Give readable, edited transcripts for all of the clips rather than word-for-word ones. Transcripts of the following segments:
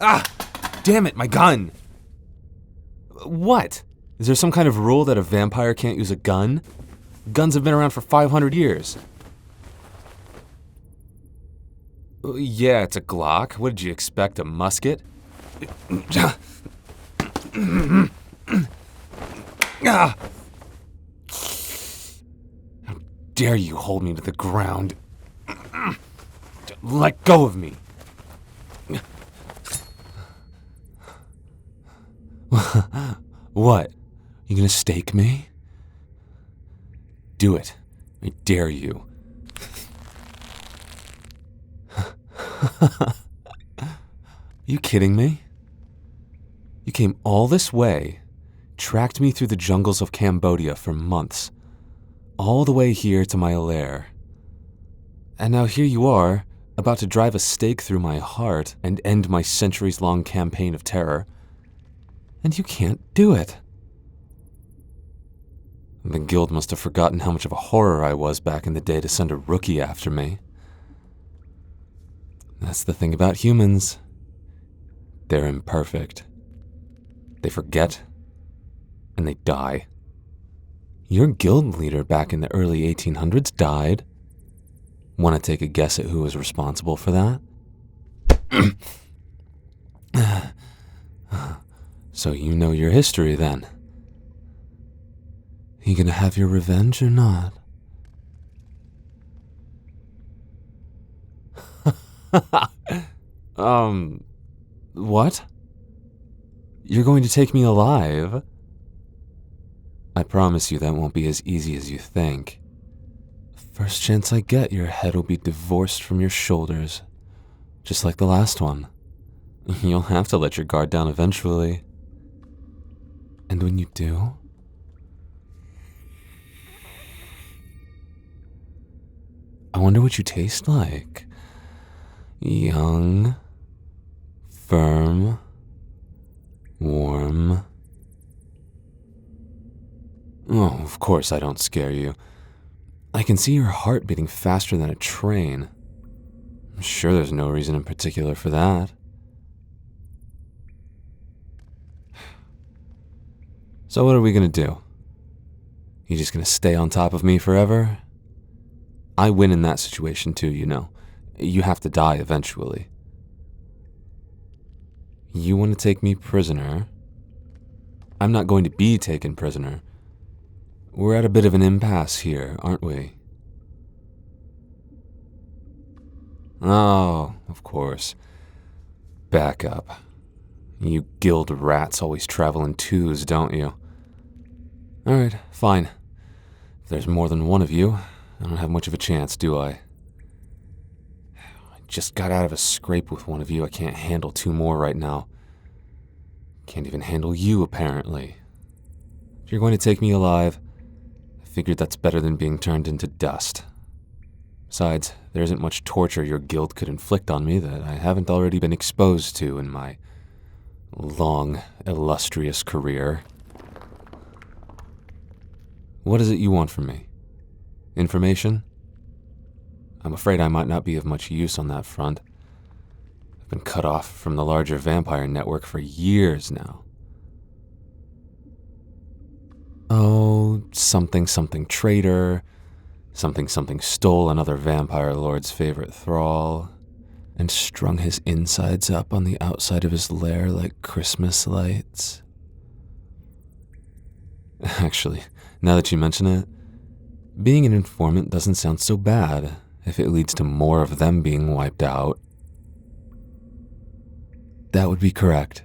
Ah! Damn it, my gun! What? Is there some kind of rule that a vampire can't use a gun? Guns have been around for 500 years. Yeah, it's a Glock. What did you expect, a musket? How dare you hold me to the ground? Let go of me. What? You gonna stake me? Do it. I dare you. You kidding me? You came all this way, tracked me through the jungles of Cambodia for months, all the way here to my lair. And now here you are, about to drive a stake through my heart and end my centuries-long campaign of terror. And you can't do it. The guild must have forgotten how much of a horror I was back in the day to send a rookie after me. That's the thing about humans. They're imperfect. They forget, and they die. Your guild leader back in the early 1800s died. Want to take a guess at who was responsible for that? So you know your history then. You gonna have your revenge or not? What? You're going to take me alive? I promise you that won't be as easy as you think. First chance I get, your head will be divorced from your shoulders, just like the last one. You'll have to let your guard down eventually. And when you do, I wonder what you taste like. Young, firm, warm. Oh, of course I don't scare you. I can see your heart beating faster than a train. I'm sure there's no reason in particular for that. So what are we gonna do? You just gonna stay on top of me forever? I win in that situation too, you know. You have to die eventually. You want to take me prisoner? I'm not going to be taken prisoner. We're at a bit of an impasse here, aren't we? Oh, of course. Back up. You guild rats always travel in twos, don't you? Alright, fine. If there's more than one of you, I don't have much of a chance, do I? I just got out of a scrape with one of you. I can't handle two more right now. Can't even handle you, apparently. If you're going to take me alive, I figured that's better than being turned into dust. Besides, there isn't much torture your guild could inflict on me that I haven't already been exposed to in my long, illustrious career. What is it you want from me? Information? I'm afraid I might not be of much use on that front. I've been cut off from the larger vampire network for years now. Oh, something traitor, something stole another vampire lord's favorite thrall, and strung his insides up on the outside of his lair like Christmas lights. Actually, now that you mention it, being an informant doesn't sound so bad if it leads to more of them being wiped out. That would be correct.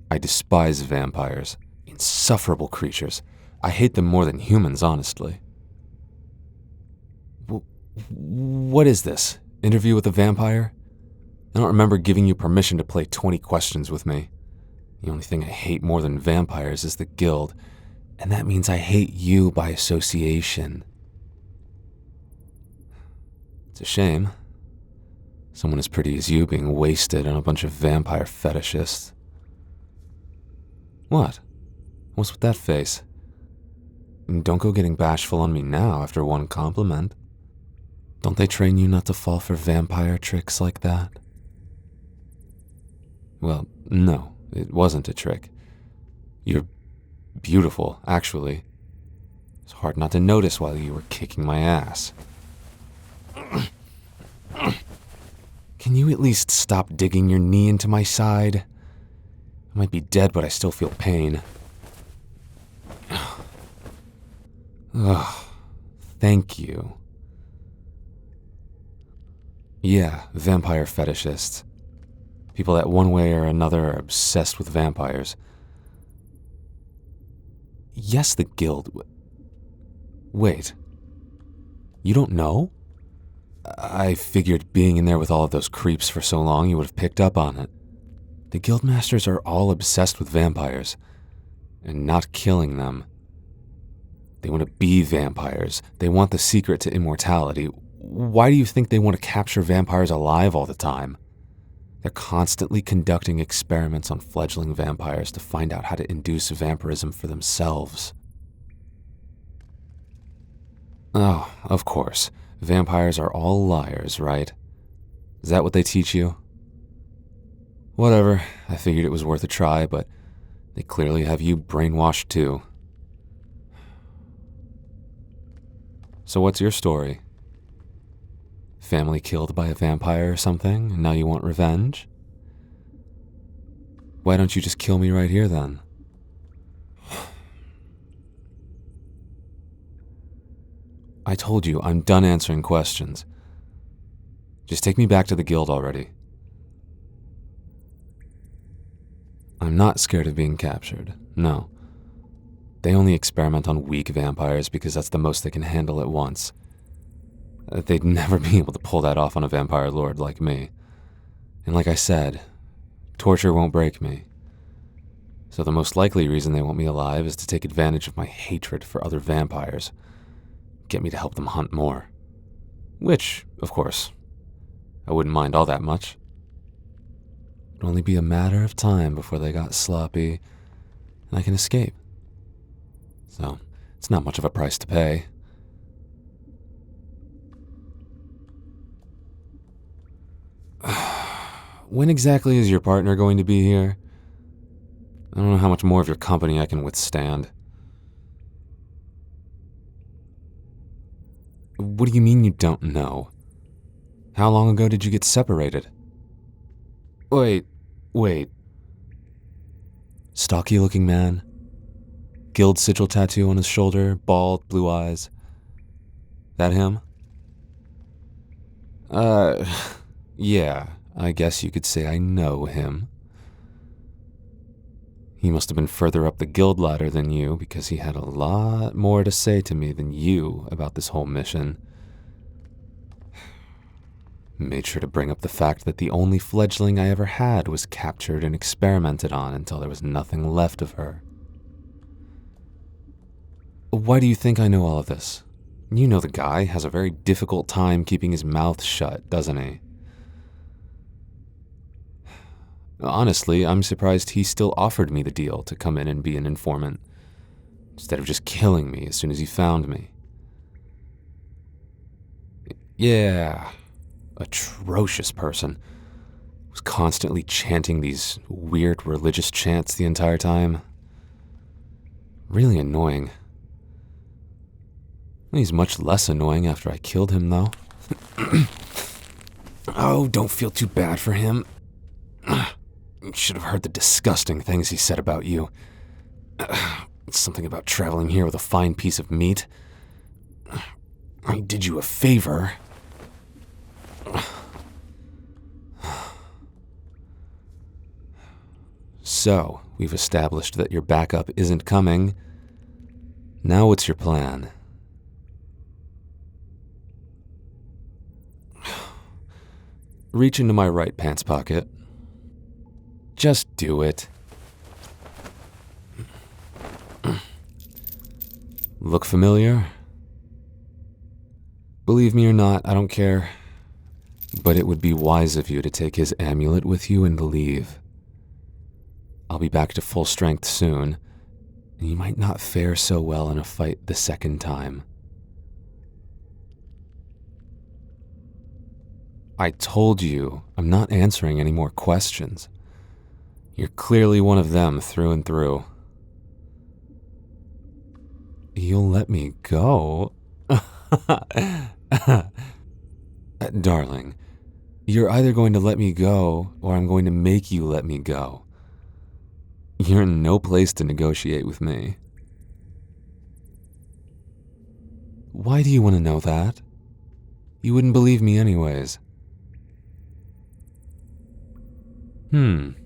I despise vampires. Insufferable creatures. I hate them more than humans, honestly. What is this? Interview with a vampire? I don't remember giving you permission to play 20 questions with me. The only thing I hate more than vampires is the guild, and that means I hate you by association. It's a shame. Someone as pretty as you being wasted on a bunch of vampire fetishists. What? What's with that face? Don't go getting bashful on me now after one compliment. Don't they train you not to fall for vampire tricks like that? Well, no, it wasn't a trick. You're beautiful, actually. It's hard not to notice while you were kicking my ass. Can you at least stop digging your knee into my side? I might be dead, but I still feel pain. Ugh, thank you. Yeah, vampire fetishists. People that one way or another are obsessed with vampires. Yes, the guild. Wait. You don't know? I figured being in there with all of those creeps for so long, you would have picked up on it. The guildmasters are all obsessed with vampires, and not killing them. They want to be vampires. They want the secret to immortality. Why do you think they want to capture vampires alive all the time? They're constantly conducting experiments on fledgling vampires to find out how to induce vampirism for themselves. Oh, of course. Vampires are all liars, right? Is that what they teach you? Whatever, I figured it was worth a try, but they clearly have you brainwashed too. So what's your story? Family killed by a vampire or something, and now you want revenge? Why don't you just kill me right here then? I told you, I'm done answering questions. Just take me back to the guild already. I'm not scared of being captured, no. They only experiment on weak vampires because that's the most they can handle at once. They'd never be able to pull that off on a vampire lord like me. And like I said, torture won't break me. So the most likely reason they want me alive is to take advantage of my hatred for other vampires. Get me to help them hunt more. Which, of course, I wouldn't mind all that much. It'd only be a matter of time before they got sloppy and I can escape. So, it's not much of a price to pay. When exactly is your partner going to be here? I don't know how much more of your company I can withstand. What do you mean you don't know? How long ago did you get separated? Wait. Stocky-looking man? Guild sigil tattoo on his shoulder, bald, blue eyes. That him? Yeah, I guess you could say I know him. He must have been further up the guild ladder than you because he had a lot more to say to me than you about this whole mission. Made sure to bring up the fact that the only fledgling I ever had was captured and experimented on until there was nothing left of her. Why do you think I know all of this? You know the guy has a very difficult time keeping his mouth shut, doesn't he? Honestly, I'm surprised he still offered me the deal to come in and be an informant, instead of just killing me as soon as he found me. Yeah, atrocious person. Was constantly chanting these weird religious chants the entire time. Really annoying. He's much less annoying after I killed him, though. Oh, don't feel too bad for him. You should have heard the disgusting things he said about you. Something about traveling here with a fine piece of meat. I did you a favor. So, we've established that your backup isn't coming. Now what's your plan? Reach into my right pants pocket. Just do it. Look familiar? Believe me or not, I don't care. But it would be wise of you to take his amulet with you and leave. I'll be back to full strength soon, and you might not fare so well in a fight the second time. I told you, I'm not answering any more questions. You're clearly one of them through and through. You'll let me go? Darling, you're either going to let me go, or I'm going to make you let me go. You're in no place to negotiate with me. Why do you want to know that? You wouldn't believe me anyways. I'm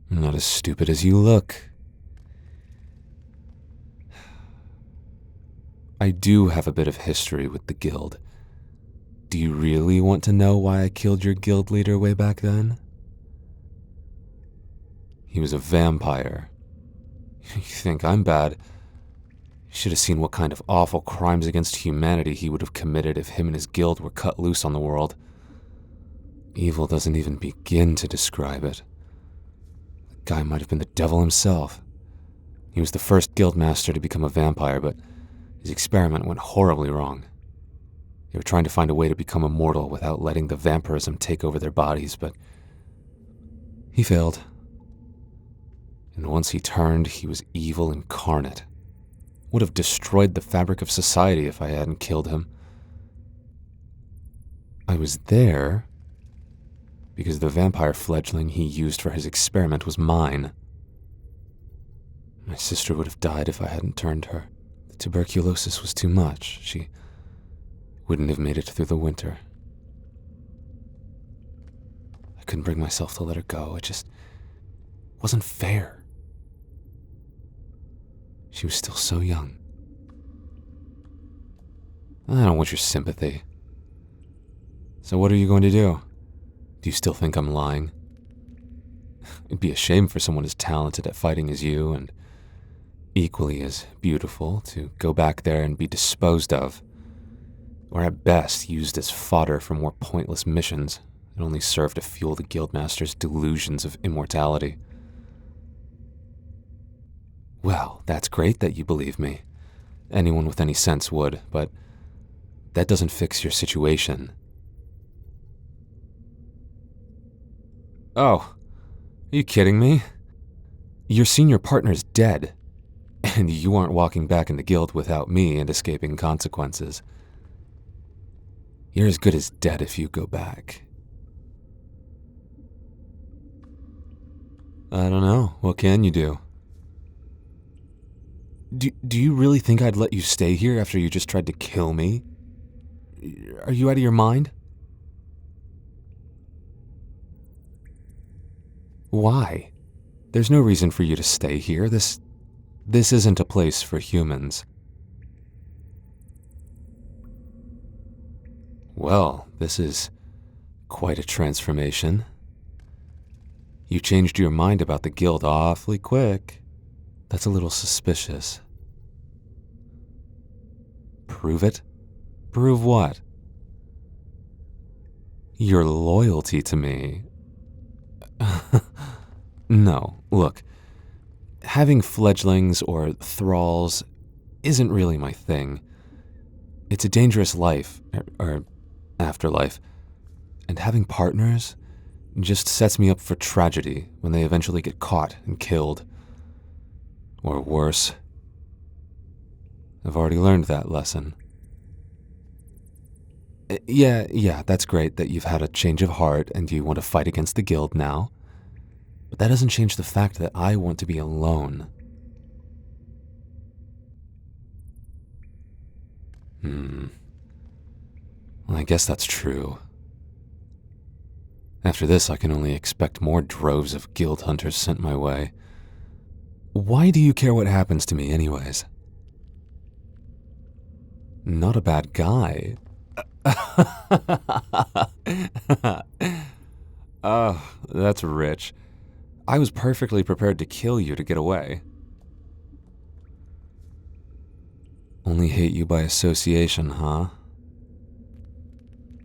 not as stupid as you look. I do have a bit of history with the guild. Do you really want to know why I killed your guild leader way back then? He was a vampire. You think I'm bad? You should have seen what kind of awful crimes against humanity he would have committed if him and his guild were cut loose on the world. Evil doesn't even begin to describe it. The guy might have been the devil himself. He was the first guildmaster to become a vampire, but his experiment went horribly wrong. They were trying to find a way to become immortal without letting the vampirism take over their bodies, but he failed. And once he turned, he was evil incarnate. Would have destroyed the fabric of society if I hadn't killed him. I was there because the vampire fledgling he used for his experiment was mine. My sister would have died if I hadn't turned her. The tuberculosis was too much. She wouldn't have made it through the winter. I couldn't bring myself to let her go. It just wasn't fair. She was still so young. I don't want your sympathy. So what are you going to do? Do you still think I'm lying? It'd be a shame for someone as talented at fighting as you, and equally as beautiful, to go back there and be disposed of, or at best used as fodder for more pointless missions that only serve to fuel the guildmaster's delusions of immortality. Well, that's great that you believe me. Anyone with any sense would, but that doesn't fix your situation. Oh, are you kidding me? Your senior partner's dead, and you aren't walking back in the guild without me and escaping consequences. You're as good as dead if you go back. I don't know. What can you do? Do you really think I'd let you stay here after you just tried to kill me? Are you out of your mind? Why? There's no reason for you to stay here. This isn't a place for humans. Well, this is quite a transformation. You changed your mind about the guild awfully quick. That's a little suspicious. Prove it? Prove what? Your loyalty to me. No, look. Having fledglings or thralls isn't really my thing. It's a dangerous life, or afterlife, and having partners just sets me up for tragedy when they eventually get caught and killed. Or worse. I've already learned that lesson. Yeah, that's great that you've had a change of heart and you want to fight against the guild now. But that doesn't change the fact that I want to be alone. Well, I guess that's true. After this, I can only expect more droves of guild hunters sent my way. Why do you care what happens to me anyways? Not a bad guy. Oh, that's rich. I was perfectly prepared to kill you to get away. Only hate you by association, huh?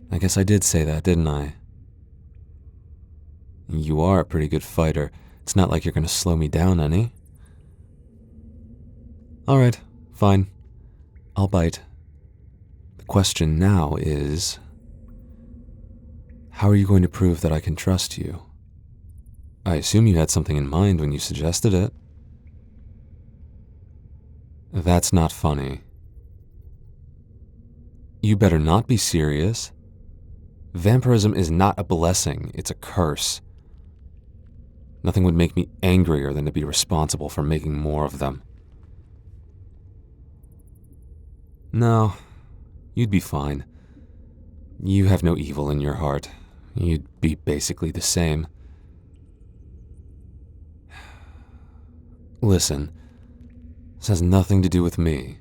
I guess I did say that, didn't I? You are a pretty good fighter. It's not like you're gonna slow me down any. Alright, fine. I'll bite. The question now is, How are you going to prove that I can trust you? I assume you had something in mind when you suggested it. That's not funny. You better not be serious. Vampirism is not a blessing, it's a curse. Nothing would make me angrier than to be responsible for making more of them. No, you'd be fine. You have no evil in your heart. You'd be basically the same. Listen, this has nothing to do with me.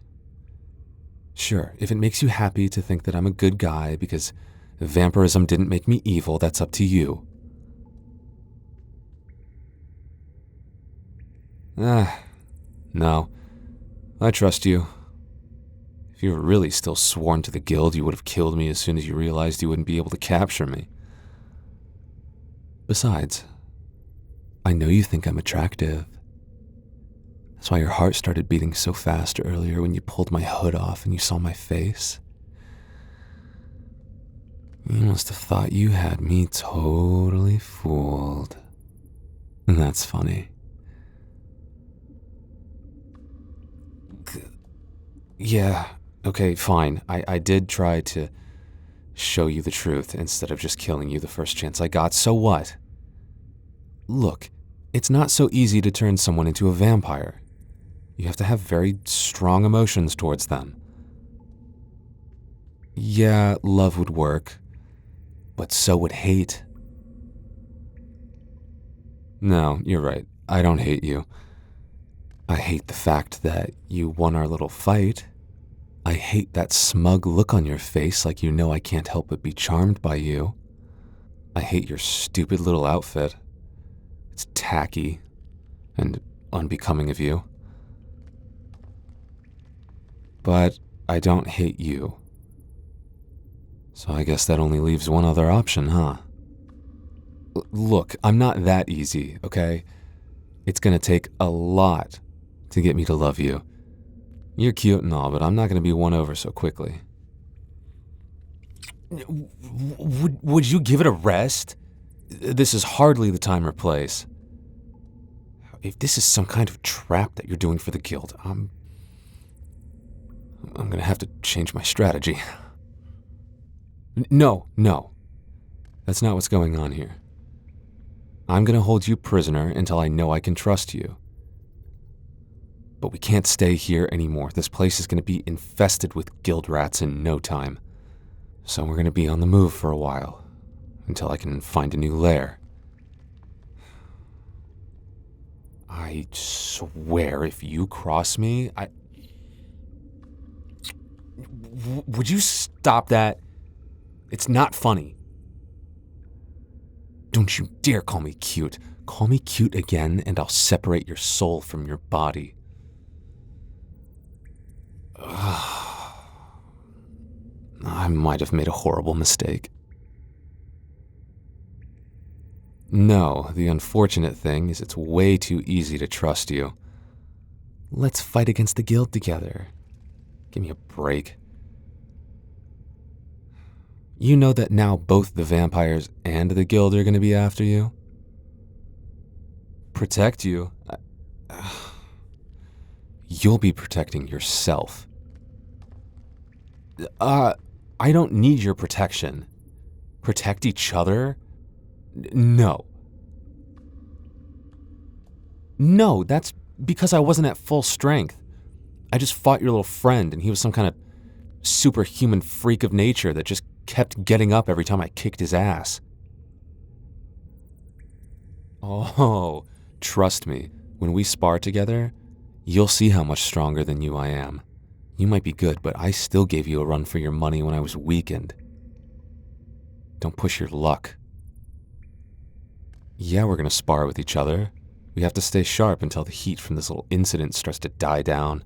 Sure, if it makes you happy to think that I'm a good guy because vampirism didn't make me evil, that's up to you. No. I trust you. If you were really still sworn to the guild, you would have killed me as soon as you realized you wouldn't be able to capture me. Besides, I know you think I'm attractive. That's why your heart started beating so fast earlier when you pulled my hood off and you saw my face. You must have thought you had me totally fooled. And that's funny. Yeah, okay, fine. I did try to show you the truth instead of just killing you the first chance I got. So what? Look, it's not so easy to turn someone into a vampire. You have to have very strong emotions towards them. Yeah, love would work, but so would hate. No, you're right. I don't hate you. I hate the fact that you won our little fight. I hate that smug look on your face like you know I can't help but be charmed by you. I hate your stupid little outfit. It's tacky and unbecoming of you. But I don't hate you. So I guess that only leaves one other option, huh? Look, I'm not that easy, okay? It's gonna take a lot to get me to love you. You're cute and all, but I'm not gonna be won over so quickly. Would you give it a rest? This is hardly the time or place. If this is some kind of trap that you're doing for the guild, I'm gonna have to change my strategy. No. That's not what's going on here. I'm gonna hold you prisoner until I know I can trust you. But we can't stay here anymore. This place is gonna be infested with guild rats in no time. So we're gonna be on the move for a while, until I can find a new lair. I swear if you cross me, Would you stop that? It's not funny. Don't you dare call me cute. Call me cute again and I'll separate your soul from your body. I might have made a horrible mistake. No, the unfortunate thing is it's way too easy to trust you. Let's fight against the guild together. Give me a break. You know that now both the vampires and the guild are going to be after you? Protect you? You'll be protecting yourself. I don't need your protection. Protect each other? No. No, that's because I wasn't at full strength. I just fought your little friend, and he was some kind of superhuman freak of nature that just kept getting up every time I kicked his ass. Oh, trust me, when we spar together, you'll see how much stronger than you I am. You might be good, but I still gave you a run for your money when I was weakened. Don't push your luck. Yeah, we're gonna spar with each other. We have to stay sharp until the heat from this little incident starts to die down.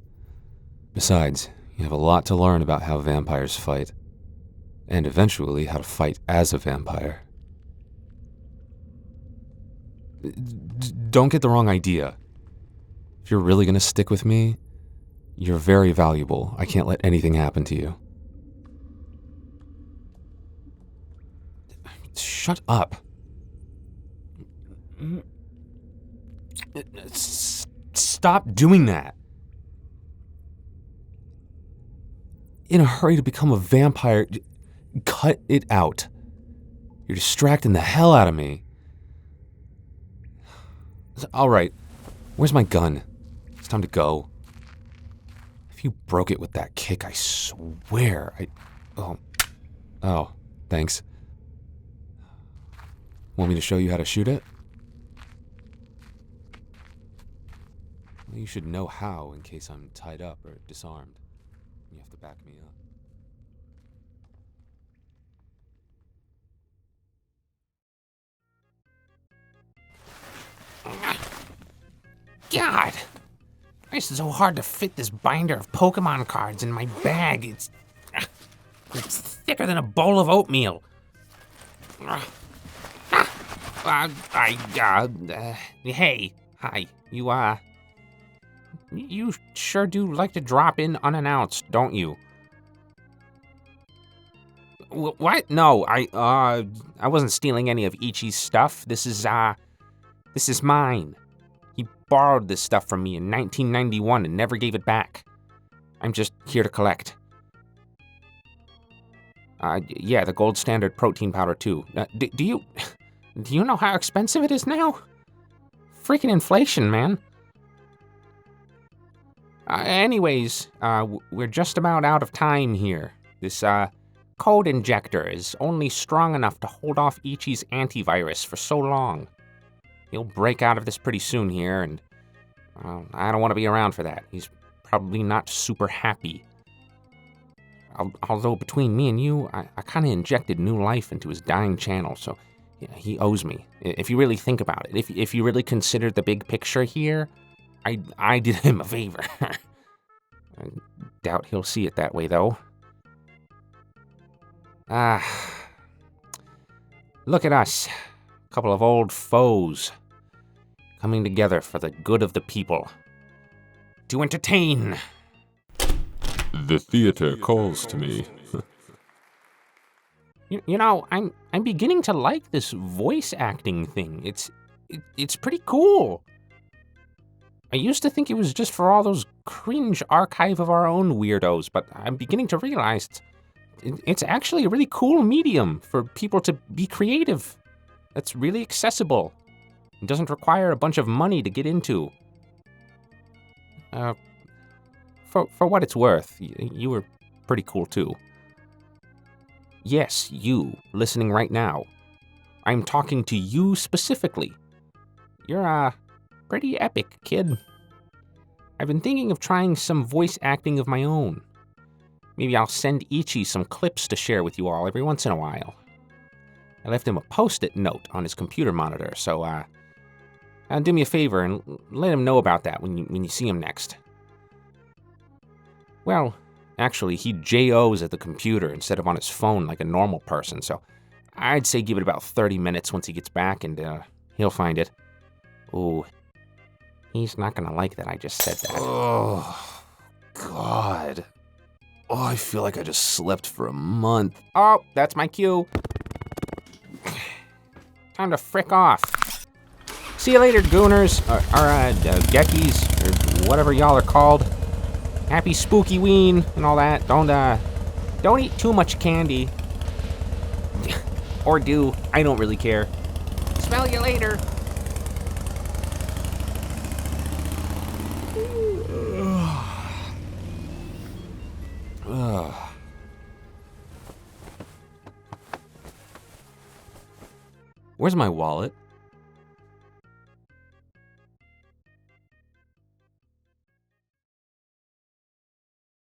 Besides, you have a lot to learn about how vampires fight. And eventually how to fight as a vampire. Don't get the wrong idea. If you're really gonna stick with me, you're very valuable. I can't let anything happen to you. Shut up. Stop doing that. In a hurry to become a vampire. Cut it out. You're distracting the hell out of me. Alright, where's my gun? It's time to go. If you broke it with that kick, I swear Oh, thanks. Want me to show you how to shoot it? Well, you should know how in case I'm tied up or disarmed. You have to back me up. God! It's so hard to fit this binder of Pokemon cards in my bag. It's thicker than a bowl of oatmeal. Hey, hi. You sure do like to drop in unannounced, don't you? What? No, I wasn't stealing any of Ichi's stuff. This is mine. He borrowed this stuff from me in 1991 and never gave it back. I'm just here to collect. Yeah, the gold standard protein powder too. Do you know how expensive it is now? Freaking inflation, man. Anyways, we're just about out of time here. This, code injector is only strong enough to hold off Ichi's antivirus for so long. He'll break out of this pretty soon here, and I don't want to be around for that. He's probably not super happy. Although between me and you, I kind of injected new life into his dying channel, so yeah, he owes me. If you really think about it, if you really consider the big picture here, I did him a favor. I doubt he'll see it that way, though. Look at us. A couple of old foes coming together for the good of the people. To entertain. The theater calls to me. You know, I'm beginning to like this voice acting thing. It's pretty cool. I used to think it was just for all those cringe archive of our own weirdos, but I'm beginning to realize it's actually a really cool medium for people to be creative. That's really accessible. It doesn't require a bunch of money to get into. For what it's worth, you were pretty cool too. Yes, you, listening right now. I'm talking to you specifically. You're, pretty epic, kid. I've been thinking of trying some voice acting of my own. Maybe I'll send Ichi some clips to share with you all every once in a while. I left him a post-it note on his computer monitor, so, do me a favor and let him know about that when you see him next. Well, actually, he JOs at the computer instead of on his phone like a normal person, so I'd say give it about 30 minutes once he gets back and, he'll find it. Ooh, he's not gonna like that I just said that. Oh, God. Oh, I feel like I just slept for a month. Oh, that's my cue. Time to frick off. See you later, gooners, or geckies, or whatever y'all are called. Happy spooky ween and all that. Don't eat too much candy. Or do. I don't really care. Smell you later. Where's my wallet?